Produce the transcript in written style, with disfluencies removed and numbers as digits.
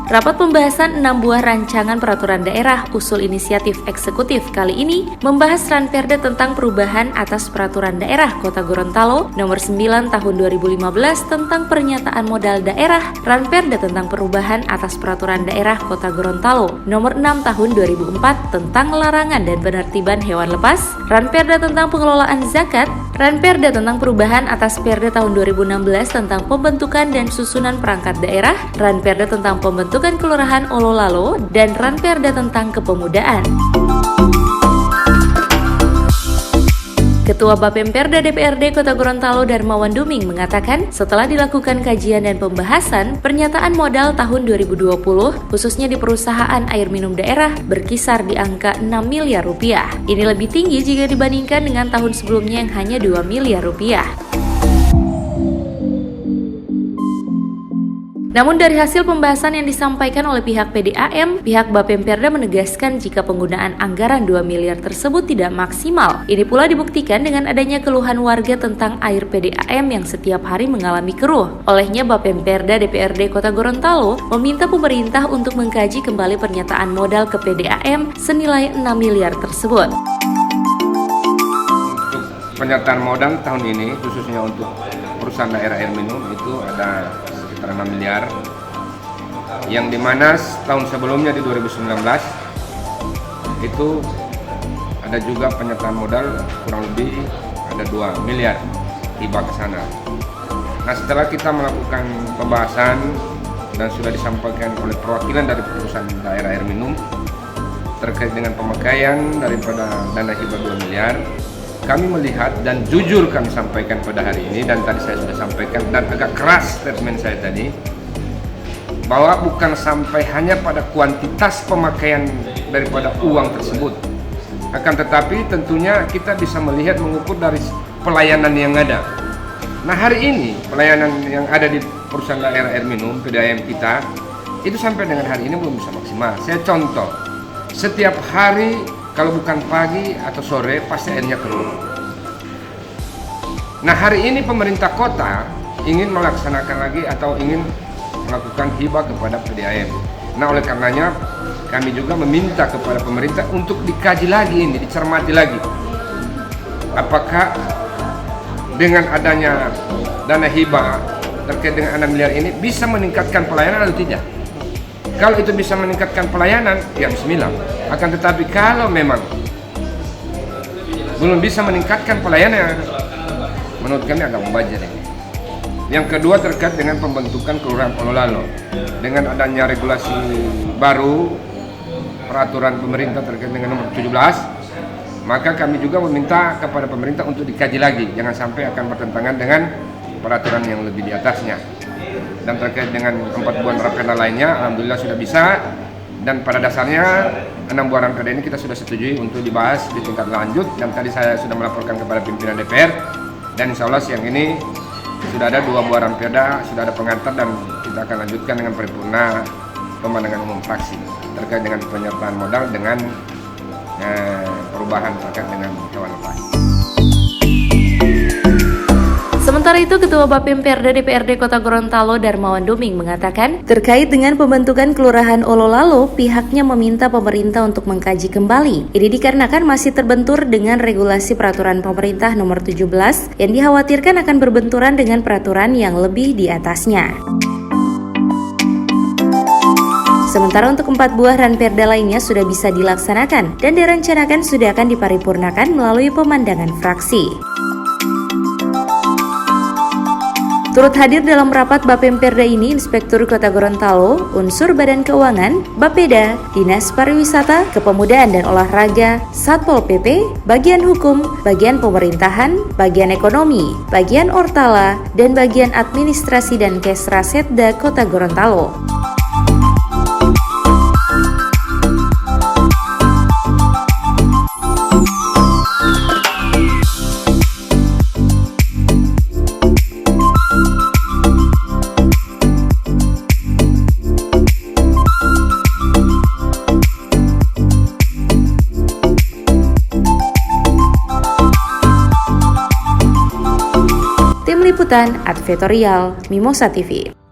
Rapat pembahasan 6 buah rancangan peraturan daerah usul inisiatif eksekutif kali ini membahas Ranperda tentang perubahan atas peraturan daerah Kota Gorontalo nomor 9 tahun 2015 tentang pernyataan modal daerah, Ranperda tentang perubahan atas peraturan daerah Kota Gorontalo nomor 6 tahun 2004 tentang larangan dan penertiban hewan lepas, Ranperda tentang pengelolaan zakat, Ranperda tentang perubahan atas Perda tahun 2016 tentang pembentukan dan susunan perangkat daerah, Ranperda tentang pembentukan Kelurahan Ololalo, dan Ranperda tentang kepemudaan. Ketua Bapemperda DPRD Kota Gorontalo Darmawan Duming mengatakan setelah dilakukan kajian dan pembahasan, pernyataan modal tahun 2020 khususnya di perusahaan air minum daerah berkisar di angka 6 miliar rupiah. Ini lebih tinggi jika dibandingkan dengan tahun sebelumnya yang hanya 2 miliar rupiah. Namun dari hasil pembahasan yang disampaikan oleh pihak PDAM, pihak Bapemperda menegaskan jika penggunaan anggaran 2 miliar tersebut tidak maksimal. Ini pula dibuktikan dengan adanya keluhan warga tentang air PDAM yang setiap hari mengalami keruh. Olehnya Bapemperda DPRD Kota Gorontalo meminta pemerintah untuk mengkaji kembali pernyataan modal ke PDAM senilai 6 miliar tersebut. Untuk pernyataan modal tahun ini, khususnya untuk perusahaan daerah air minum, itu ada 6 miliar, yang dimana tahun sebelumnya di 2019 itu ada juga pernyataan modal kurang lebih ada 2 miliar tiba ke sana. Nah, setelah kita melakukan pembahasan dan sudah disampaikan oleh perwakilan dari perusahaan daerah air minum terkait dengan pemakaian daripada dana hibah 2 miliar, kami melihat dan jujur kami sampaikan pada hari ini, dan tadi saya sudah sampaikan dan agak keras statement saya tadi, bahwa bukan sampai hanya pada kuantitas pemakaian daripada uang tersebut, akan tetapi tentunya kita bisa melihat mengukur dari pelayanan yang ada. Nah, hari ini pelayanan yang ada di perusahaan daerah air minum PDAM kita itu sampai dengan hari ini belum bisa maksimal. Saya contoh, setiap hari kalau bukan pagi atau sore pasti airnya keruh. Nah, hari ini pemerintah kota ingin melaksanakan lagi atau ingin melakukan hibah kepada PDAM. Nah, oleh karenanya kami juga meminta kepada pemerintah untuk dikaji lagi ini, dicermati lagi. Apakah dengan adanya dana hibah terkait dengan 6 miliar ini bisa meningkatkan pelayanan atau tidak? Kalau itu bisa meningkatkan pelayanan, ya bismillah. Akan tetapi kalau memang belum bisa meningkatkan pelayanan, menurut kami agak mubazir ini. Yang kedua terkait dengan pembentukan Kelurahan Ololalo. Dengan adanya regulasi baru, peraturan pemerintah terkait dengan nomor 17, maka kami juga meminta kepada pemerintah untuk dikaji lagi. Jangan sampai akan bertentangan dengan peraturan yang lebih di atasnya. Dan terkait dengan 4 buah Ranperda lainnya, alhamdulillah sudah bisa, dan pada dasarnya 6 buah Ranperda ini kita sudah setujui untuk dibahas di tingkat lanjut, dan tadi saya sudah melaporkan kepada pimpinan DPR, dan insya Allah siang ini sudah ada 2 buah Ranperda, sudah ada pengantar, dan kita akan lanjutkan dengan paripurna pemandangan umum fraksi terkait dengan penyertaan modal dengan perubahan terkait dengan hewan lepas. Sementara itu, Ketua Bapemperda DPRD Kota Gorontalo Darmawan Duming mengatakan, terkait dengan pembentukan Kelurahan Ololalo, pihaknya meminta pemerintah untuk mengkaji kembali. Ini dikarenakan masih terbentur dengan regulasi peraturan pemerintah nomor 17 yang dikhawatirkan akan berbenturan dengan peraturan yang lebih di atasnya. Sementara untuk 4 buah Ranperda lainnya sudah bisa dilaksanakan dan direncanakan sudah akan diparipurnakan melalui pemandangan fraksi. Turut hadir dalam rapat Bapemperda ini Inspektur Kota Gorontalo, unsur Badan Keuangan, Bapeda, Dinas Pariwisata, Kepemudaan dan Olahraga, Satpol PP, Bagian Hukum, Bagian Pemerintahan, Bagian Ekonomi, Bagian Ortala, dan Bagian Administrasi dan Kesra Setda Kota Gorontalo. Liputan Advertorial Mimosa TV.